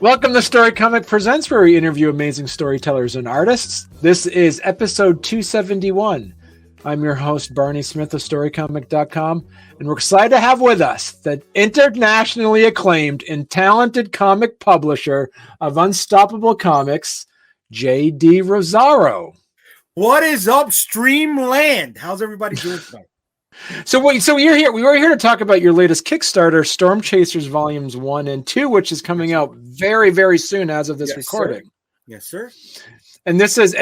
Welcome to Storycomic Presents, where we interview amazing storytellers and artists. This is episode 271. I'm your host, Barney Smith of Storycomic.com, and we're excited to have with us the internationally acclaimed and talented comic publisher of Unstoppable Comics, JayDee Rosario. What is up, Streamland? How's everybody doing tonight? So you're here. We were here to talk about your latest Kickstarter, Stormchasers Volumes 1 and 2, which is coming out very, very soon as of this recording. Sir. Yes, sir. And this is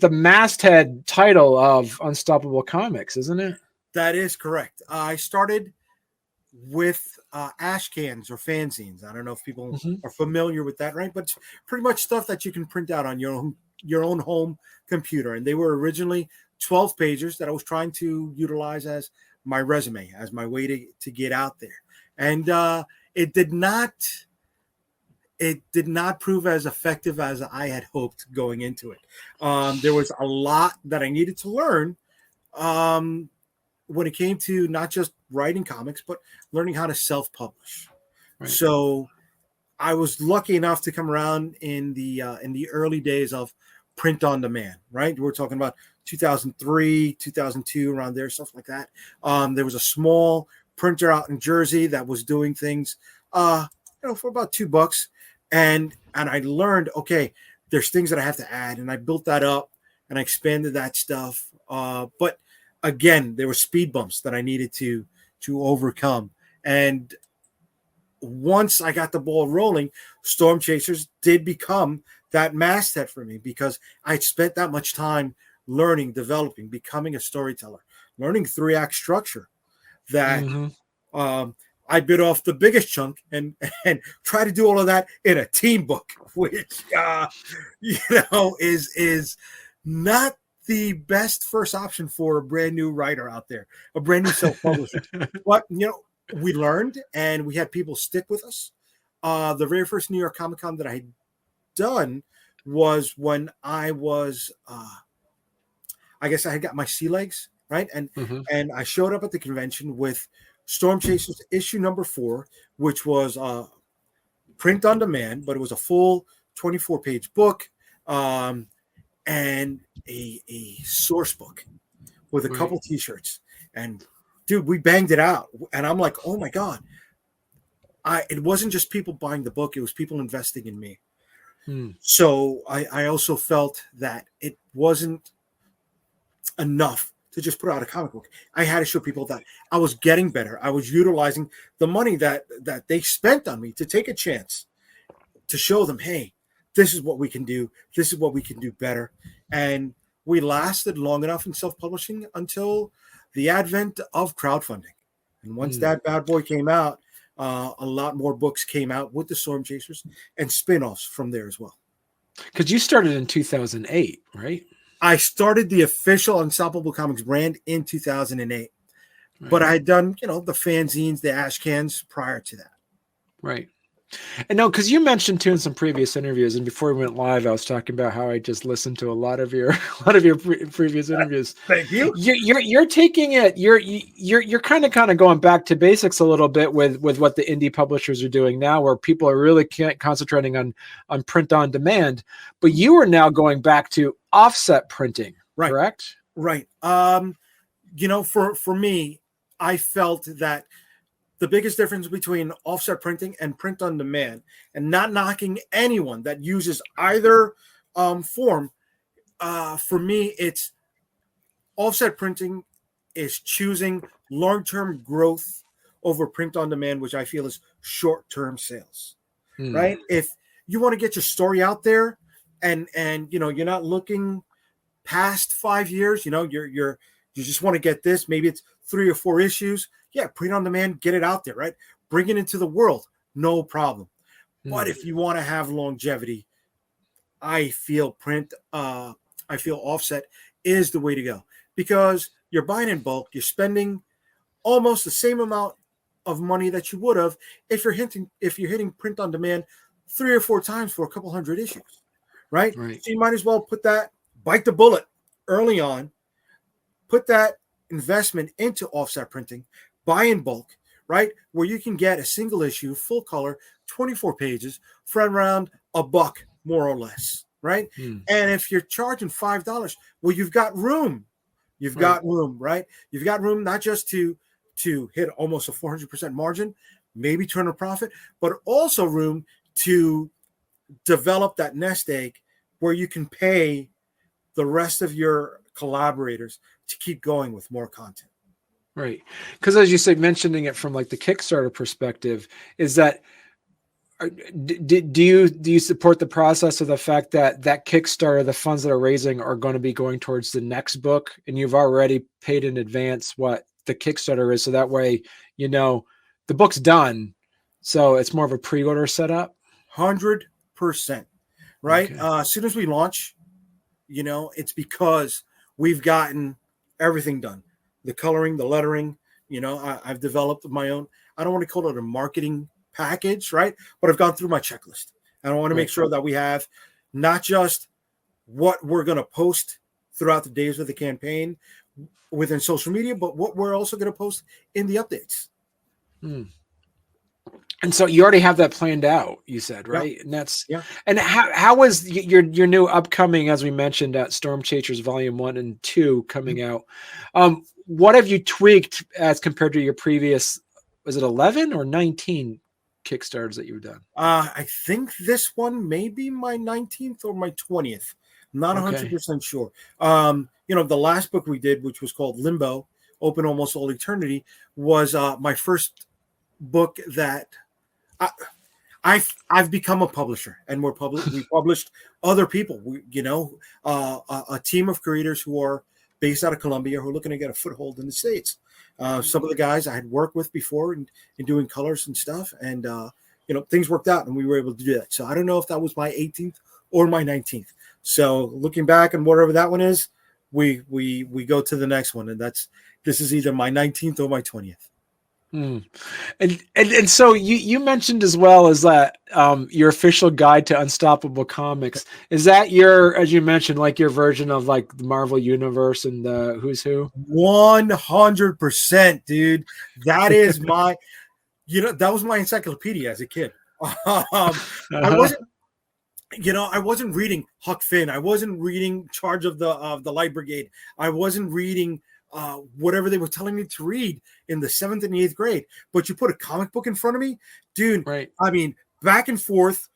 the masthead title of Unstoppable Comics, isn't it? That is correct. I started with ash cans or fanzines. I don't know if people are familiar with that, right? But it's pretty much stuff that you can print out on your own home computer. And they were originally 12 pages that I was trying to utilize as my resume, as my way to get out there. And it did not prove as effective as I had hoped going into it. There was a lot that I needed to learn when it came to not just writing comics, but learning how to self-publish. Right. So I was lucky enough to come around in the early days of print on demand, right? We're talking about 2003, 2002, around there, stuff like that. There was a small printer out in Jersey that was doing things, for about $2. And I learned, okay, there's things that I have to add. And I built that up and I expanded that stuff. But again, there were speed bumps that I needed to overcome. And once I got the ball rolling, Stormchasers did become that masthead for me because I'd spent that much time learning, developing, becoming a storyteller, learning 3-act structure that I bit off the biggest chunk and try to do all of that in a team book, which is not the best first option for a brand new writer out there, a brand new self-publisher. But we learned and we had people stick with us. The very first New York Comic Con that I had done was when I was I guess I had got my sea legs, right? And I showed up at the convention with Stormchasers issue number 4, which was print on demand, but it was a full 24-page book and a source book with a couple t-shirts. And dude, we banged it out. And I'm like, oh my God. It wasn't just people buying the book, it was people investing in me. So I also felt that it wasn't enough to just put out a comic book. I had to show people that I was getting better. I was utilizing the money that they spent on me to take a chance to show them, hey, this is what we can do. This is what we can do better. And we lasted long enough in self-publishing until the advent of crowdfunding. And once that bad boy came out, a lot more books came out with the Stormchasers and spin-offs from there as well. Because you started in 2008, right? I started the official Unstoppable Comics brand in 2008. Right. But I had done, the fanzines, the ash cans prior to that. Right. And no, because you mentioned too in some previous interviews, and before we went live, I was talking about how I just listened to a lot of your previous interviews. Thank you. You're taking it. You're kind of going back to basics a little bit with what the indie publishers are doing now, where people are really concentrating on print on demand. But you are now going back to offset printing, right? Correct? Right. For me, I felt that the biggest difference between offset printing and print on demand, and not knocking anyone that uses either form, for me, it's offset printing is choosing long-term growth over print on demand, which I feel is short-term sales, right? If you want to get your story out there and you're not looking past 5 years, you just want to get this, maybe it's 3 or 4 issues. Yeah, print on demand, get it out there, right? Bring it into the world, no problem. But if you want to have longevity, I feel offset is the way to go, because you're buying in bulk, you're spending almost the same amount of money that you would have if you're hitting print on demand 3 or 4 times for a couple hundred issues, right? So you might as well bite the bullet early on, put that investment into offset printing, buy in bulk, right? Where you can get a single issue, full color, 24 pages for around $1, more or less, right? And if you're charging $5, well, you've got room. You've got room, right? You've got room not just to hit almost a 400% margin, maybe turn a profit, but also room to develop that nest egg where you can pay the rest of your collaborators to keep going with more content. Right. Because as you say, mentioning it from like the Kickstarter perspective, is that do you support the process of the fact that Kickstarter, the funds that are raising are going to be going towards the next book, and you've already paid in advance what the Kickstarter is, so that way the book's done, so it's more of a pre-order setup? 100%, right? Okay. As soon as we launch, it's because we've gotten everything done. The coloring, the lettering, I've developed my own, I don't want to call it a marketing package, right? But I've gone through my checklist. And I want to make sure that we have not just what we're going to post throughout the days of the campaign within social media, but what we're also going to post in the updates. And so you already have that planned out, you said, right? Yeah. And that's yeah. And how was your new upcoming, as we mentioned, Stormchasers Volume 1 and 2 coming out? What have you tweaked as compared to your previous, was it 11 or 19 Kickstarters that you've done? I think this one may be my 19th or my 20th. I'm not 100% sure. The last book we did, which was called Limbo, Open Almost All Eternity, was my first book that I've become a publisher, and we published other people. A team of creators who are based out of Colombia who are looking to get a foothold in the States. Some of the guys I had worked with before in doing colors and stuff, and things worked out, and we were able to do that. So I don't know if that was my 18th or my 19th. So looking back and whatever that one is, we go to the next one, and this is either my 19th or my 20th. And so you mentioned as well as that your official guide to Unstoppable Comics, is that your, as you mentioned, like your version of like the Marvel Universe and the Who's Who? 100%, dude. That is my, that was my encyclopedia as a kid. I wasn't reading Huck Finn. I wasn't reading Charge of the Light Brigade. I wasn't reading whatever they were telling me to read in the 7th and the 8th grade. But you put a comic book in front of me, dude. Right. I mean, back and forth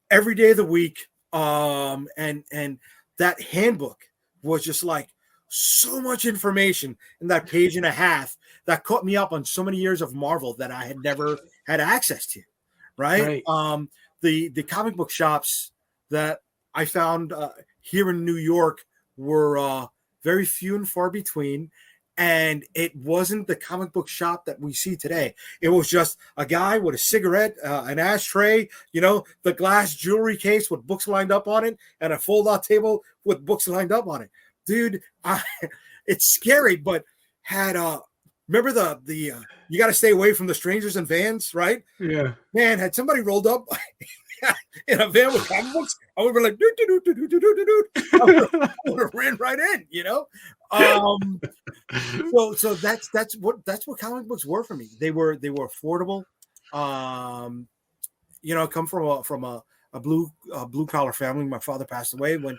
every day of the week. And that handbook was just like so much information in that page and a half that caught me up on so many years of Marvel that I had never had access to. Right. The comic book shops that I found here in New York were very few and far between. And it wasn't the comic book shop that we see today. It was just a guy with a cigarette, an ashtray, the glass jewelry case with books lined up on it, and a fold-out table with books lined up on it. Dude, it's scary, but had remember the you got to stay away from the strangers in vans, right? Yeah. Man, had somebody rolled up in a van with comic books, I would be like, I would have ran right in, So that's what comic books were for me. They were affordable. I come from a blue collar family. My father passed away when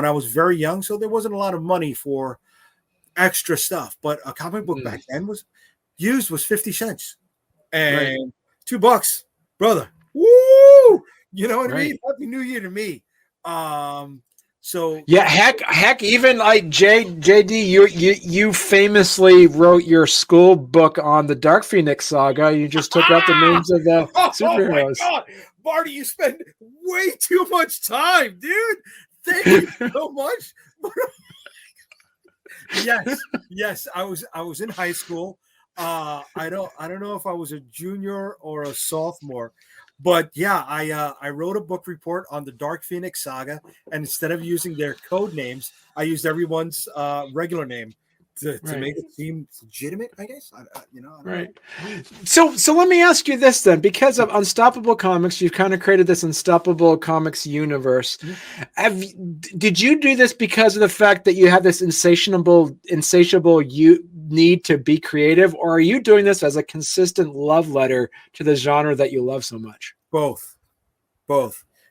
I was very young, so there wasn't a lot of money for extra stuff. But a comic book back then was 50 cents and $2, brother. Woo! You know what I mean? Happy New Year to me. So yeah, heck, even like JayDee, you famously wrote your school book on the Dark Phoenix saga. You just took out the names of the superheroes. Oh my God, Marty, you spend way too much time, dude. Thank you so much. Yes, I was in high school. I don't know if I was a junior or a sophomore. But yeah, I wrote a book report on the Dark Phoenix saga, and instead of using their code names, I used everyone's regular name to make it seem legitimate, I guess. I don't know. So let me ask you this then, because of Unstoppable Comics, you've kind of created this Unstoppable Comics universe. Did you do this because of the fact that you have this insatiable need to be creative, or are you doing this as a consistent love letter to the genre that you love so much? Both,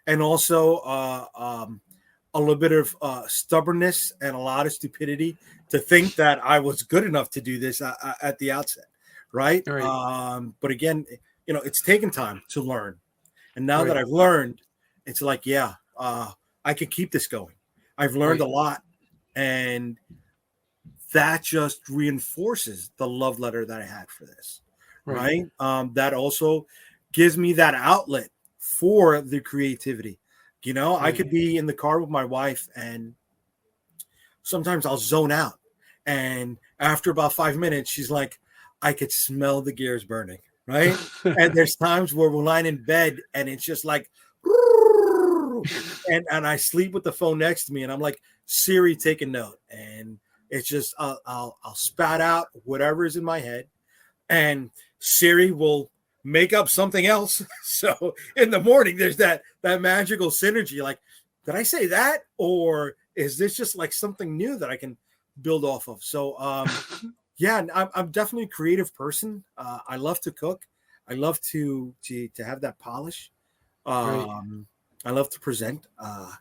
and also a little bit of stubbornness and a lot of stupidity to think that I was good enough to do this at the outset, right? But again, it's taken time to learn, and now that I've learned, it's like, I can keep this going. I've learned a lot, and that just reinforces the love letter that I had for this, right? That also gives me that outlet for the creativity. I could be in the car with my wife, and sometimes I'll zone out, and after about 5 minutes, she's like, I could smell the gears burning, right? And there's times where we're lying in bed, and it's just like, and I sleep with the phone next to me, and I'm like, Siri, take a note. And it's just I'll spat out whatever is in my head, and Siri will make up something else. So in the morning, there's that magical synergy. Like, did I say that, or is this just like something new that I can build off of? So I'm definitely a creative person. I love to cook. I love to have that polish. I love to present. I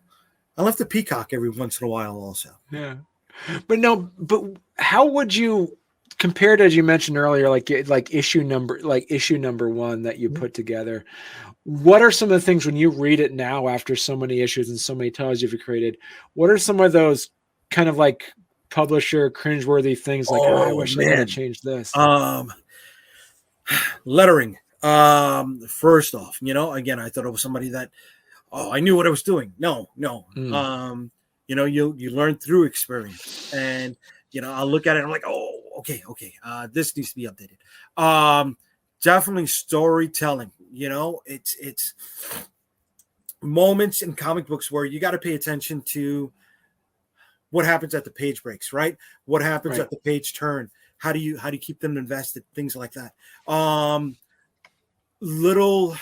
love to peacock every once in a while also. Yeah. But how would you compare it, as you mentioned earlier, like issue number 1 that you put together? What are some of the things when you read it now after so many issues and so many titles you've created? What are some of those kind of like publisher cringeworthy things? Like, I wish I could have changed this. Lettering. First off, again, I thought it was somebody that, I knew what I was doing. No. You learn through experience, and I'll look at it and I'm like, okay. This needs to be updated. Definitely storytelling. It's moments in comic books where you got to pay attention to what happens at the page breaks, right? What happens at the page turn? How do you keep them invested? Things like that. Little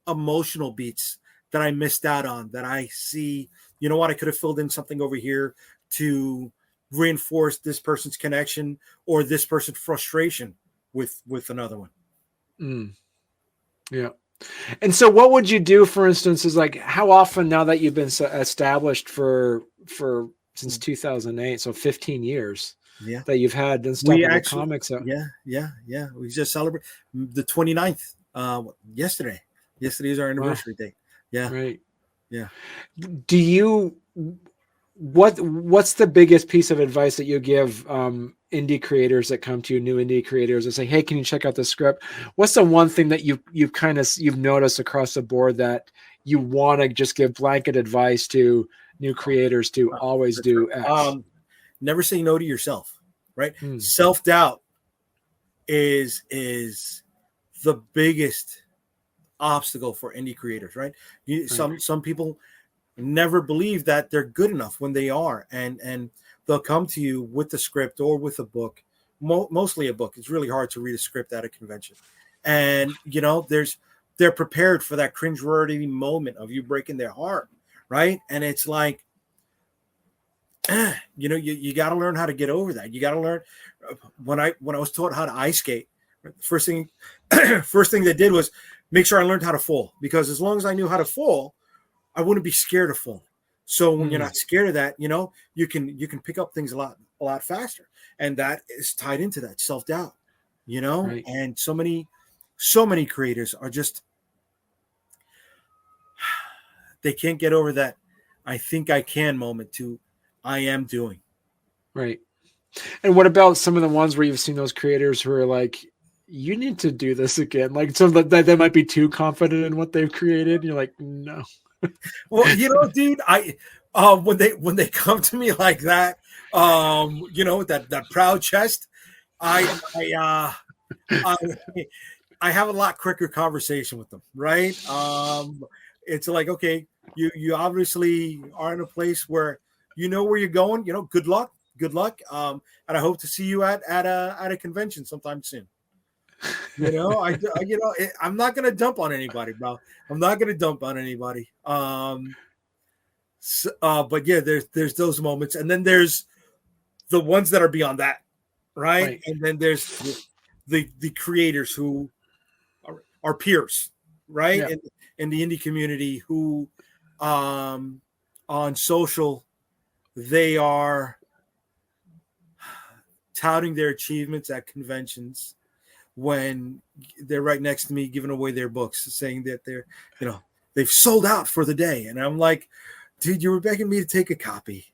emotional beats that I missed out on, that I see, I could have filled in something over here to reinforce this person's connection or this person's frustration with another one. Yeah. And so what would you do, for instance, is like, how often, now that you've been established for since 2008, so 15 years that you've had Unstoppable Comics out. Yeah. We just celebrate the 29th yesterday. Yesterday is our anniversary date. Yeah. Right. Yeah. Do you, what's the biggest piece of advice that you give indie creators that come to you, new indie creators, and say, hey, can you check out the script? What's the one thing that you've noticed across the board that you want to just give blanket advice to new creators to always do X? Never say no to yourself, right? Self-doubt is the biggest obstacle for indie creators, right? Some people never believe that they're good enough when they are, and they'll come to you with the script or with a book, mostly a book. It's really hard to read a script at a convention, and they're prepared for that cringeworthy moment of you breaking their heart, right? And it's like, you got to learn how to get over that. You got to learn. When I was taught how to ice skate, first thing they did was make sure I learned how to fall, because as long as I knew how to fall, I wouldn't be scared of falling. So when you're not scared of that, you can pick up things a lot faster, and that is tied into that self-doubt, Right. And so many creators are just, they can't get over that I think I can moment to I am doing. Right. And what about some of the ones where you've seen those creators who are like, you need to do this again? Like, so that they might be too confident in what they've created. And you're like, no. Well, dude, when they come to me like that, that proud chest, I have a lot quicker conversation with them, right? It's like, okay, you obviously are in a place where you know where you're going. Good luck, and I hope to see you at a convention sometime soon. I'm not gonna dump on anybody, bro. I'm not gonna dump on anybody. But yeah, there's those moments, and then there's the ones that are beyond that. right? And then there's the creators who are peers, right? In the indie community who on social they are touting their achievements at conventions when they're right next to me giving away their books, saying that they're, they've sold out for the day. And I'm like, dude, you were begging me to take a copy,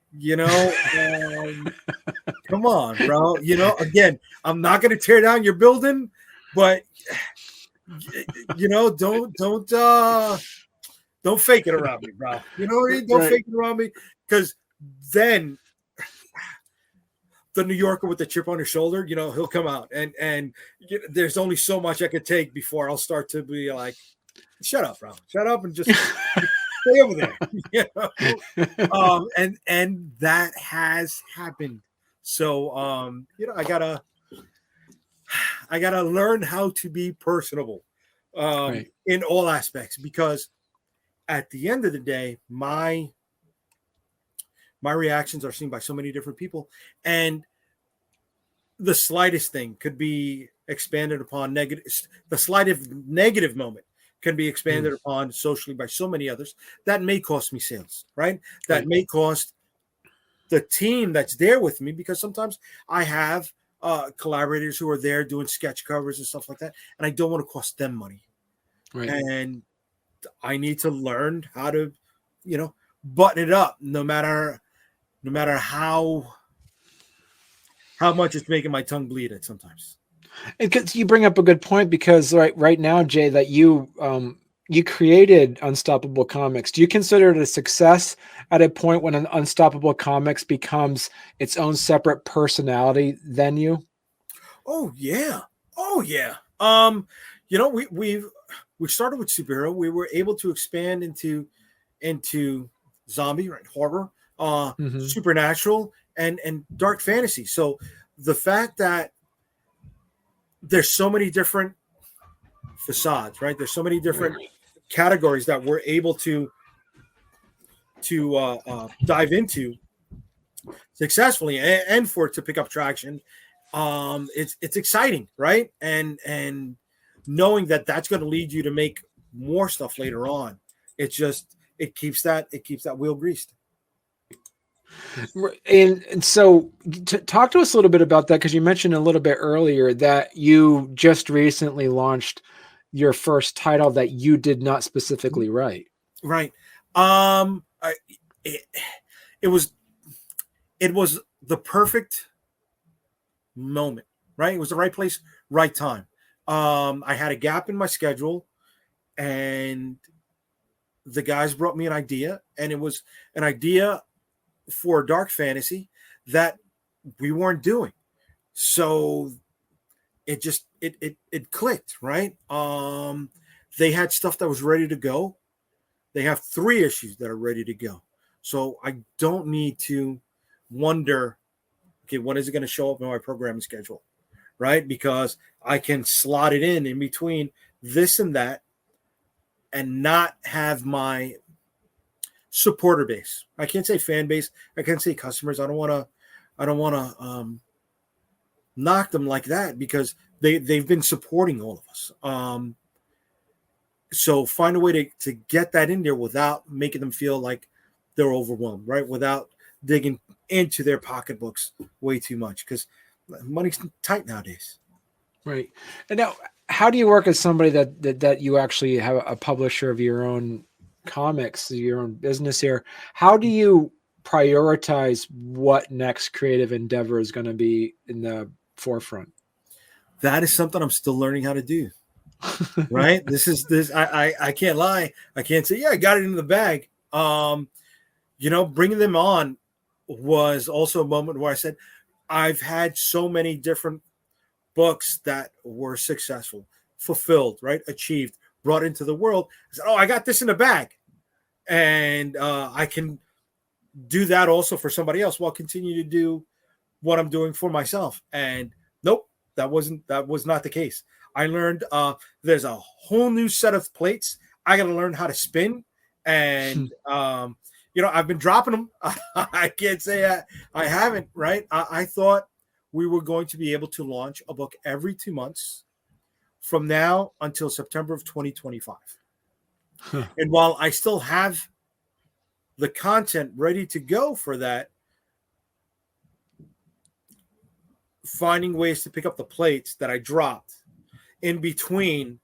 come on, bro. Again, I'm not going to tear down your building, but don't fake it around me, bro. You know what I mean? Don't fake it around me, because then the New Yorker with the chip on his shoulder, he'll come out, and there's only so much I could take before I'll start to be like, shut up, bro. Shut up and just stay over there. And that has happened. So I gotta learn how to be personable in all aspects, because at the end of the day, my reactions are seen by so many different people, and the slightest thing could be expanded upon the slightest negative moment can be expanded upon socially by so many others. That may cost me sales, right? That may cost the team that's there with me, because sometimes I have collaborators who are there doing sketch covers and stuff like that, and I don't want to cost them money. Right. And I need to learn how to, button it up, no matter how much it's making my tongue bleed at sometimes. You bring up a good point, because right now, Jay, that you created Unstoppable Comics. Do you consider it a success at a point when an Unstoppable Comics becomes its own separate personality than you? Oh yeah. We started with superhero. We were able to expand into zombie, right? Horror, supernatural, and dark fantasy. So the fact that there's so many different facades, right? There's so many different categories that we're able to dive into successfully, and for it to pick up traction. It's exciting, right? And knowing that that's going to lead you to make more stuff later on. It keeps that wheel greased. And so talk to us a little bit about that, because you mentioned a little bit earlier that you just recently launched your first title that you did not specifically write. Right. It was the perfect moment, right? It was the right place, right time. I had a gap in my schedule, and the guys brought me an idea, and it was an idea for dark fantasy that we weren't doing. So it just it clicked, right? They had stuff that was ready to go. They have 3 issues that are ready to go. So I don't need to wonder, okay, when is it going to show up in my programming schedule, right? Because I can slot it in between this and that, and not have my supporter base. I can't say fan base. I can't say customers. I don't want to knock them like that, because they've been supporting all of us. So find a way to get that in there without making them feel like they're overwhelmed, right? Without digging into their pocketbooks way too much, because money's tight nowadays. Right. And now, how do you work as somebody that you actually have a publisher of your own comics, your own business here? How do you prioritize what next creative endeavor is going to be in the forefront? That is something I'm still learning how to do. Right. I can't lie. I can't say, yeah, I got it in the bag. Bringing them on was also a moment where I said, I've had so many different books that were successful, fulfilled, right? Achieved, brought into the world. I said, oh, I got this in the bag. And I can do that also for somebody else while continue to do what I'm doing for myself. And nope, that was not the case. I learned there's a whole new set of plates I got to learn how to spin. And, I've been dropping them. I can't say I haven't, right? I thought we were going to be able to launch a book every 2 months from now until September of 2025. Huh. And while I still have the content ready to go for that, finding ways to pick up the plates that I dropped in between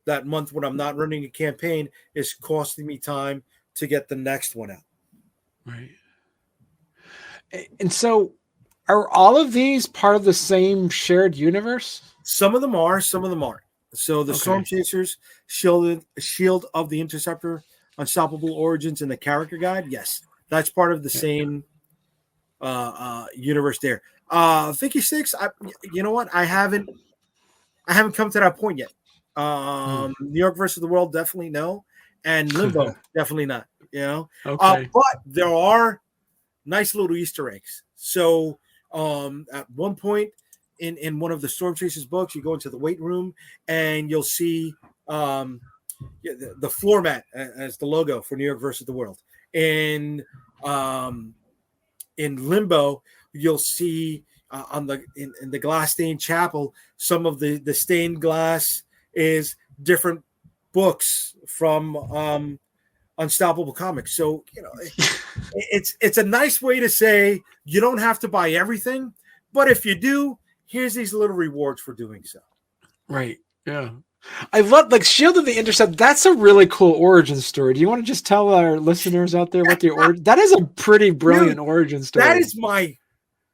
that month when I'm not running a campaign is costing me time to get the next one out. Right. And so are all of these part of the same shared universe? Some of them are, some of them aren't. So the Stormchasers, Shield of the Interceptor, Unstoppable Origins, and the Character Guide, yes, that's part of the same universe there. Vicky Six, you know what? I haven't come to that point yet. New York versus the World, definitely no, and Limbo, definitely not. You know, but there are nice little Easter eggs. So at one point in one of the Stormchasers books, you go into the weight room and you'll see the floor mat as the logo for New York versus the World. In Limbo, you'll see in the glass stained chapel, some of the stained glass is different books from Unstoppable Comics. So, you know, it's a nice way to say you don't have to buy everything, but if you do, here's these little rewards for doing so. Right. Yeah. I love like Shield of the Intercept. That's a really cool origin story. Do you want to just tell our listeners out there what the origin? That is a pretty brilliant origin story. That is my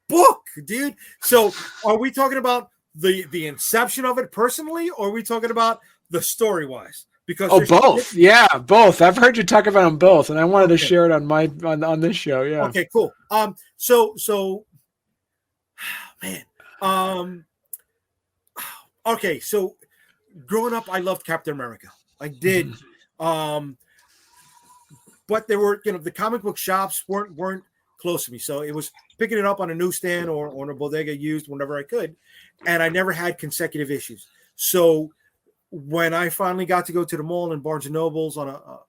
book, dude. So, are we talking about the inception of it personally, or are we talking about the story wise? Because both. Yeah, both. I've heard you talk about them both, and I wanted to share it on this show. Yeah. Okay, cool. So man. Okay, so growing up, I loved Captain America. I did. But there were, the comic book shops weren't close to me. So it was picking it up on a newsstand or on a bodega used whenever I could. And I never had consecutive issues. So when I finally got to go to the mall and Barnes and Nobles or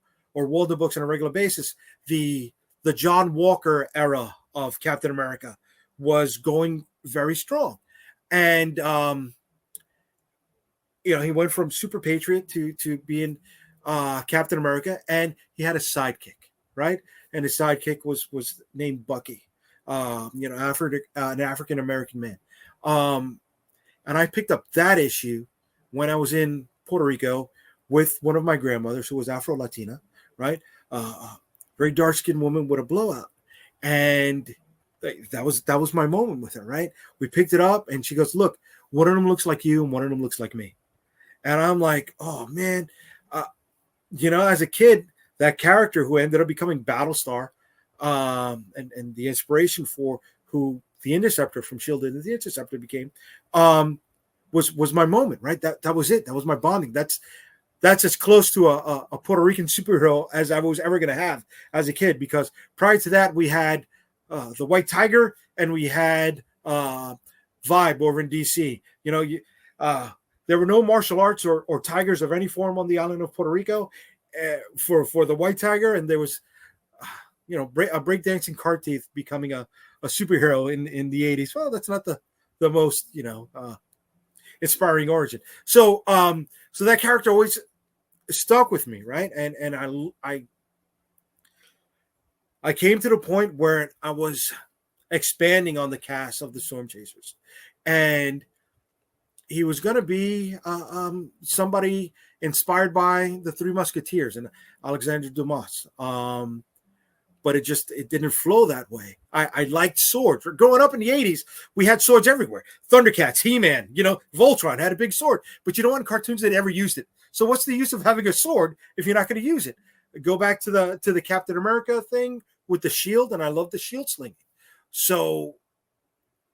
Walden Books on a regular basis, the John Walker era of Captain America was going very strong. And, he went from Super Patriot to being Captain America, and he had a sidekick, right? And his sidekick was named Bucky, an African American man. And I picked up that issue when I was in Puerto Rico with one of my grandmothers who was Afro-Latina, right? Very dark-skinned woman with a blowout. And that was my moment with her, right? We picked it up, and she goes, "Look, one of them looks like you, and one of them looks like me." And I'm like, "Oh man," as a kid, that character who ended up becoming Battlestar, and the inspiration for who the Interceptor from Shield and the Interceptor became, was my moment, right? That was it. That was my bonding. That's as close to a Puerto Rican superhero as I was ever going to have as a kid, because prior to that, we had the White Tiger and we had Vibe over in DC. There were no martial arts or tigers of any form on the island of Puerto Rico for the White Tiger, and there was a breakdancing car teeth becoming a superhero in the 80s. Well, that's not the most inspiring origin. So that character always stuck with me, right? And I came to the point where I was expanding on the cast of the Stormchasers, and he was going to be somebody inspired by the Three Musketeers and Alexandre Dumas. But it didn't flow that way. I liked swords. Growing up in the 80s, we had swords everywhere. Thundercats, He-Man, Voltron had a big sword. But you know what? In cartoons, they never used it. So what's the use of having a sword if you're not going to use it? Go back to the Captain America thing with the shield, and I love the shield slinging. So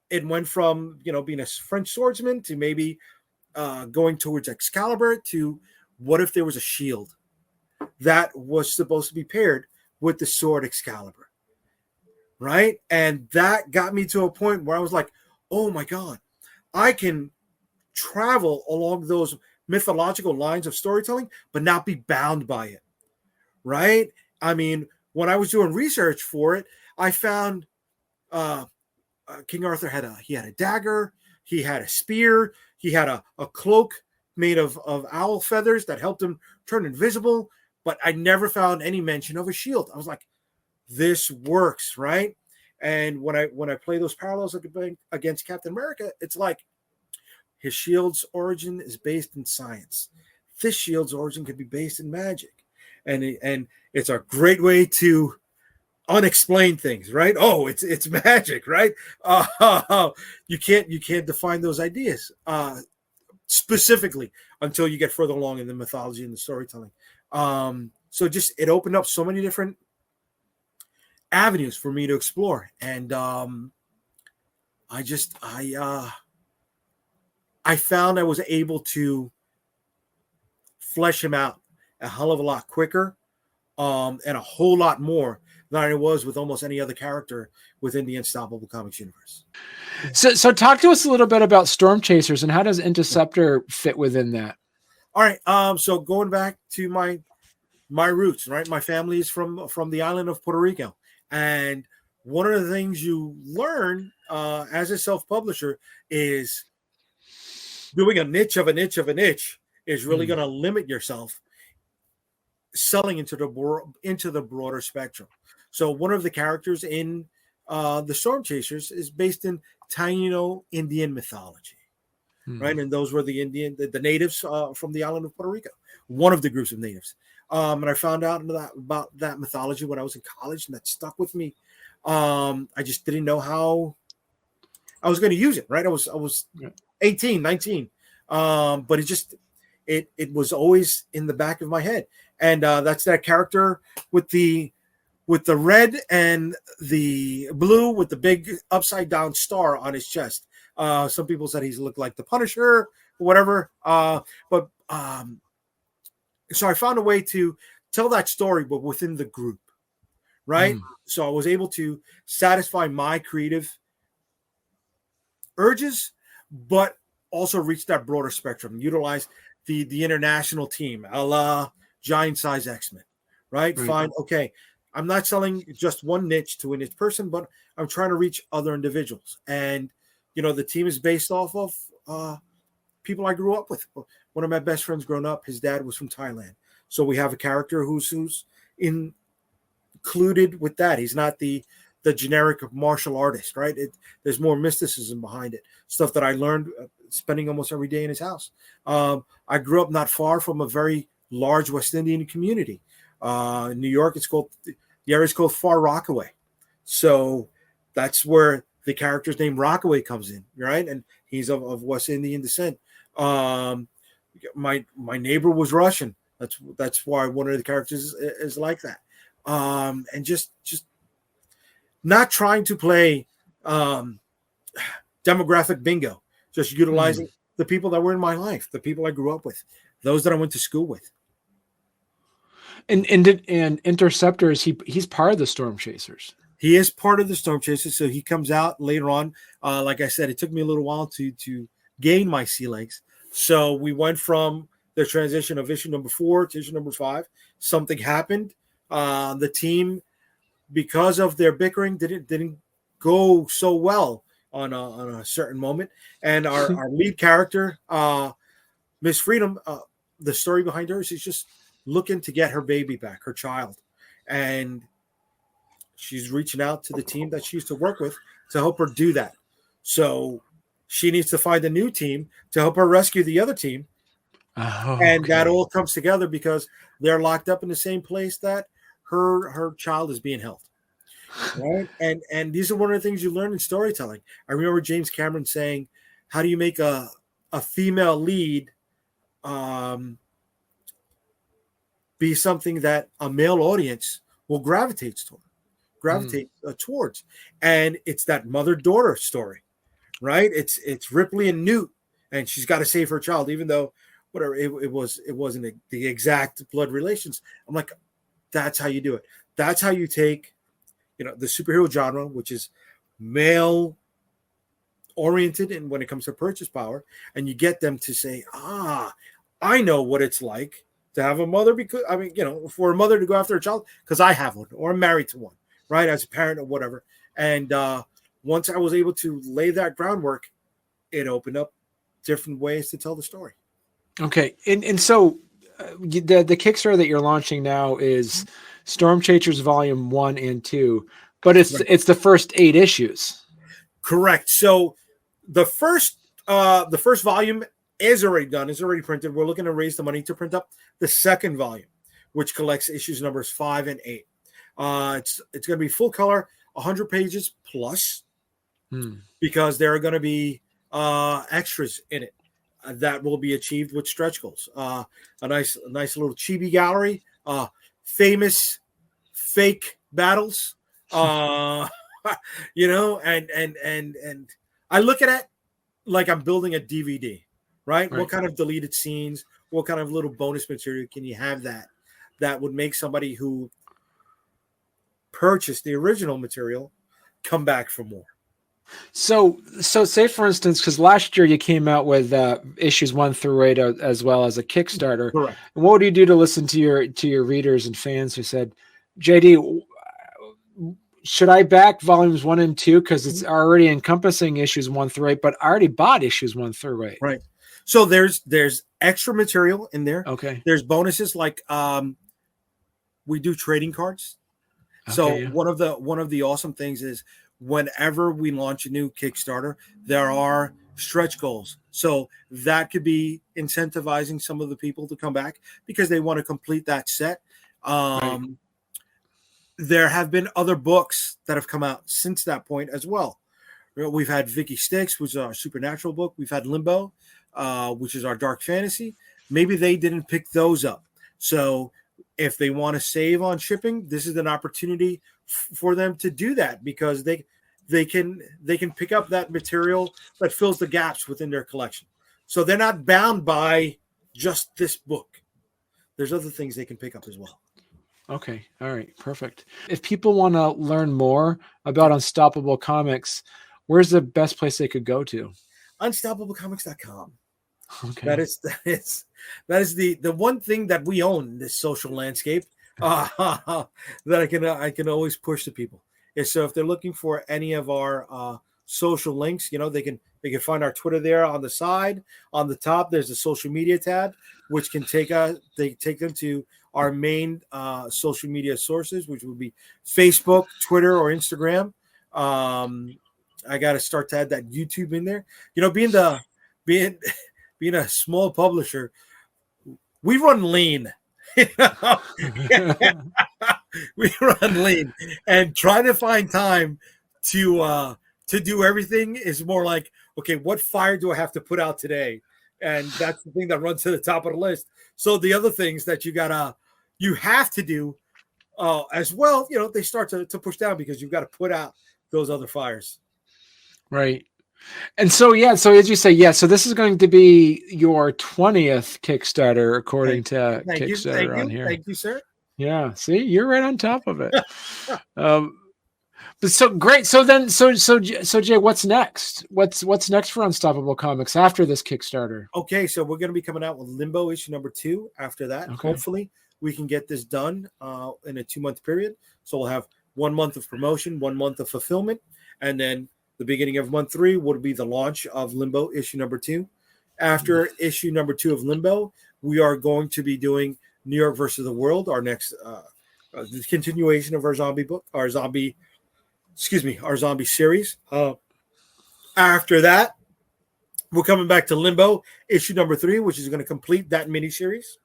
it went from, being a French swordsman to maybe going towards Excalibur to what if there was a shield that was supposed to be paired with the sword Excalibur, right? And that got me to a point where I was like, oh my God, I can travel along those mythological lines of storytelling, but not be bound by it, right? I mean, when I was doing research for it, I found King Arthur had a dagger, he had a spear, he had a cloak made of owl feathers that helped him turn invisible, but I never found any mention of a shield. I was like, this works, right? And when I play those parallels against Captain America, it's like his shield's origin is based in science. This shield's origin could be based in magic, and it's a great way to unexplain things, right? Oh, it's magic, right? You can't define those ideas specifically until you get further along in the mythology and the storytelling. So just it opened up so many different avenues for me to explore, and I found I was able to flesh him out a hell of a lot quicker, and a whole lot more than I was with almost any other character within the Unstoppable Comics universe. So talk to us a little bit about Stormchasers and how does Interceptor fit within that? All right. So going back to my roots, right? My family is from the island of Puerto Rico. And one of the things you learn as a self-publisher is doing a niche of a niche of a niche is really going to limit yourself selling into the broader spectrum. So one of the characters in the Stormchasers is based in Taino Indian mythology, right? And those were the natives from the island of Puerto Rico, one of the groups of natives. And I found out about that mythology when I was in college, and that stuck with me. I just didn't know how I was going to use it, right? I was 18, 19. But it was always in the back of my head. And that's that character with the red and the blue with the big upside down star on his chest. Some people said he's looked like the Punisher or whatever. So I found a way to tell that story, but within the group, right? So I was able to satisfy my creative urges, but also reach that broader spectrum, utilize the international team, a la Giant Size X-Men, right? Fine. Okay. I'm not selling just one niche to a niche person, but I'm trying to reach other individuals. And, the team is based off of people I grew up with. One of my best friends growing up, his dad was from Thailand. So we have a character who's included with that. He's not the generic martial artist, right? There's more mysticism behind it. Stuff that I learned spending almost every day in his house. I grew up not far from a very large West Indian community. In New York, the area is called Far Rockaway. So that's where the character's name Rockaway comes in, right? And he's of West Indian descent. My neighbor was Russian. That's why one of the characters is like that. And just not trying to play demographic bingo, just utilizing the people that were in my life, the people I grew up with, those that I went to school with. And Interceptor, he's part of the Stormchasers. He is part of the Stormchasers, so he comes out later on. Like I said, it took me a little while to gain my sea legs. So we went from the transition of issue number 4 to issue number 5. Something happened. The team, because of their bickering, didn't go so well on a certain moment. And our lead character, Miss Freedom, the story behind her is she's just looking to get her baby back, her child. And she's reaching out to the team that she used to work with to help her do that. So she needs to find a new team to help her rescue the other team. And that all comes together because they're locked up in the same place that her child is being held. Right. And these are one of the things you learn in storytelling. I remember James Cameron saying, how do you make a female lead be something that a male audience will gravitate towards? And it's that mother-daughter story, right? It's Ripley and Newt, and she's got to save her child, even though whatever it wasn't the exact blood relations. I'm like, that's how you do it. That's how you take, the superhero genre, which is male oriented, and when it comes to purchase power, and you get them to say, I know what it's like to have a mother, because for a mother to go after a child, because I have one, or I'm married to one, right, as a parent or whatever. And once I was able to lay that groundwork, it opened up different ways to tell the story. Okay. And so the Kickstarter that you're launching now is Stormchasers Volume 1 and 2, but it's the first 8 issues. Correct. So the first volume is already done, is already printed. We're looking to raise the money to print up the second volume, which collects issues numbers 5 and 8. It's going to be full color, 100 pages plus, because there are going to be extras in it that will be achieved with stretch goals. A nice little chibi gallery, famous fake battles, and I look at it like I'm building a DVD, right? What kind of deleted scenes, what kind of little bonus material can you have that would make somebody who purchased the original material come back for more? So say for instance, because last year you came out with issues 1 through 8 as well as a Kickstarter. Correct. And what would you do to listen to your readers and fans who said, JD, should I back volumes 1 and 2 because it's already encompassing issues 1 through 8, but I already bought issues 1 through 8? Right. So there's extra material in there. Okay. There's bonuses like we do trading cards. So one of the awesome things is whenever we launch a new Kickstarter, there are stretch goals. So that could be incentivizing some of the people to come back because they want to complete that set. There have been other books that have come out since that point as well. We've had Vicky Styx, which is our supernatural book. We've had Limbo, which is our dark fantasy. Maybe they didn't pick those up. So if they want to save on shipping, this is an opportunity for them to do that because they can pick up that material that fills the gaps within their collection. So they're not bound by just this book. There's other things they can pick up as well. Okay. All right. Perfect. If people want to learn more about Unstoppable Comics, where's the best place they could go to? Unstoppablecomics.com. Okay. That is the one thing that we own in this social landscape that I can always push to people. Is so if they're looking for any of our social links, they can find our Twitter there on the side. On the top, there's a social media tab, which can take them to our main social media sources, which would be Facebook, Twitter, or Instagram. I got to start to add that YouTube in there. Being a small publisher, we run lean. We run lean, and trying to find time to do everything is more like, okay, what fire do I have to put out today? And that's the thing that runs to the top of the list. So the other things that you have to do as well, they start to push down because you've got to put out those other fires. Right. And so as you say, so this is going to be your 20th Kickstarter according to Kickstarter on here. Thank you, sir. Yeah. See, you're right on top of it. But so great. So Jay, what's next? What's next for Unstoppable Comics after this Kickstarter? Okay, so we're going to be coming out with Limbo issue number 2 after that. Okay. Hopefully we can get this done in a 2-month period. So we'll have 1 month of promotion, 1 month of fulfillment, and then the beginning of month 3 would be the launch of Limbo issue number 2. After issue number 2 of Limbo, we are going to be doing New York versus the World, our next the continuation of our zombie book, our zombie series. After that, we're coming back to Limbo issue number 3, which is going to complete that miniseries.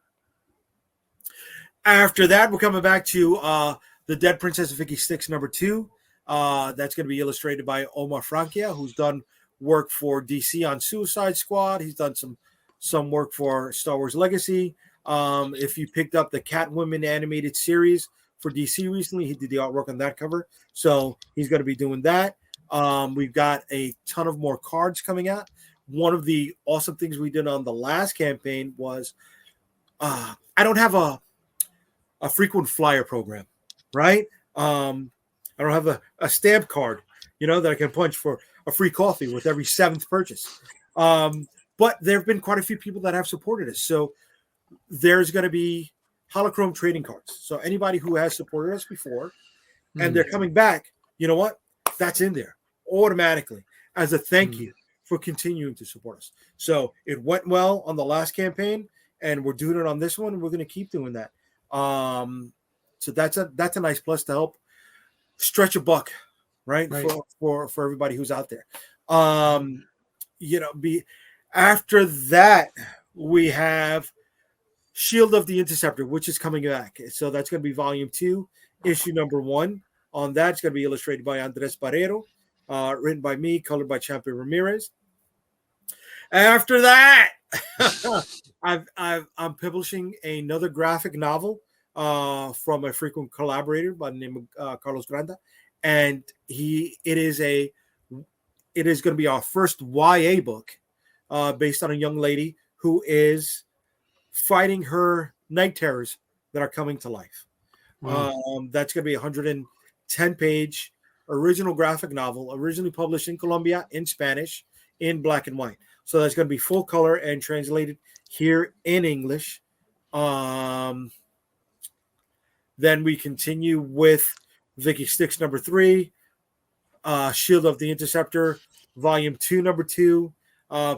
After that, we're coming back to The Dead Princess Vicky Styx number 2. That's going to be illustrated by Omar Frankia, who's done work for DC on Suicide Squad. He's done some work for Star Wars Legacy. If you picked up the Catwoman animated series for DC recently, he did the artwork on that cover. So he's going to be doing that. We've got a ton of more cards coming out. One of the awesome things we did on the last campaign was I don't have a frequent flyer program, right? I don't have a stamp card, that I can punch for a free coffee with every 7th purchase. But there have been quite a few people that have supported us. So there's going to be holochrome trading cards. So anybody who has supported us before and they're coming back, you know what? That's in there. automatically as a thank you for continuing to support us. So it went well on the last campaign, and we're doing it on this one. And we're going to keep doing that. So that's a nice plus to help stretch a buck, right? For everybody who's out there. After that, we have Shield of the Interceptor, which is coming back. So that's going to be volume 2, issue number 1. On that, it's going to be illustrated by Andres Barrero, written by me, colored by Champion Ramirez. After that, I'm publishing another graphic novel from a frequent collaborator by the name of Carlos Granda, and it is going to be our first YA book based on a young lady who is fighting her night terrors that are coming to life. Wow. That's going to be a 110-page original graphic novel, originally published in Colombia in Spanish, in black and white. So that's going to be full color and translated here in English. Then we continue with Vicky Sticks number 3, Shield of the Interceptor, volume 2, number 2,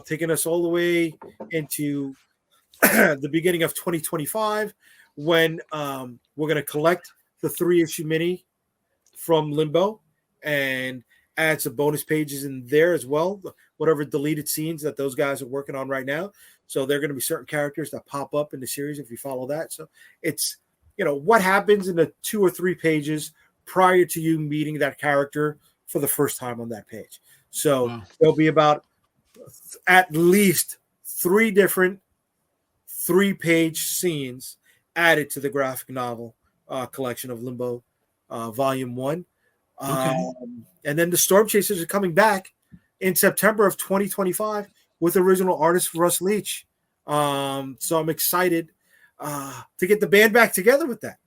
taking us all the way into the beginning of 2025, when we're going to collect the 3-issue mini from Limbo and add some bonus pages in there as well, whatever deleted scenes that those guys are working on right now. So there are going to be certain characters that pop up in the series if you follow that. So it's, what happens in the 2 or 3 pages prior to you meeting that character for the first time on that page. So there'll be about at least 3 different 3-page scenes added to the graphic novel collection of Limbo volume 1. And then the Stormchasers are coming back in September of 2025 with original artist Russ Leach. So I'm excited to get the band back together with that.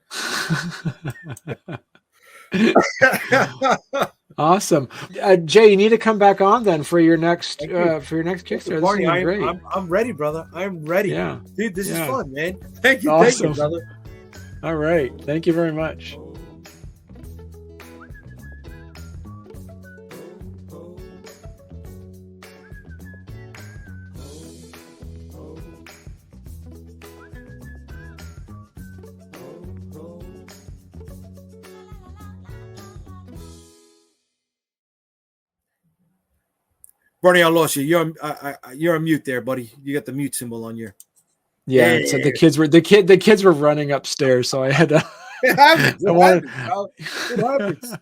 Awesome. Jay, you need to come back on then for your next Kickstarter. Barney, I'm ready, brother. I'm ready. Yeah. Dude, this is fun, man. Thank you. Awesome. Thank you, brother. All right. Thank you very much. Barney, I lost you. You're on mute there, buddy. You got the mute symbol on your. Yeah. So the kids were running upstairs, so I had to. It happens. It happens.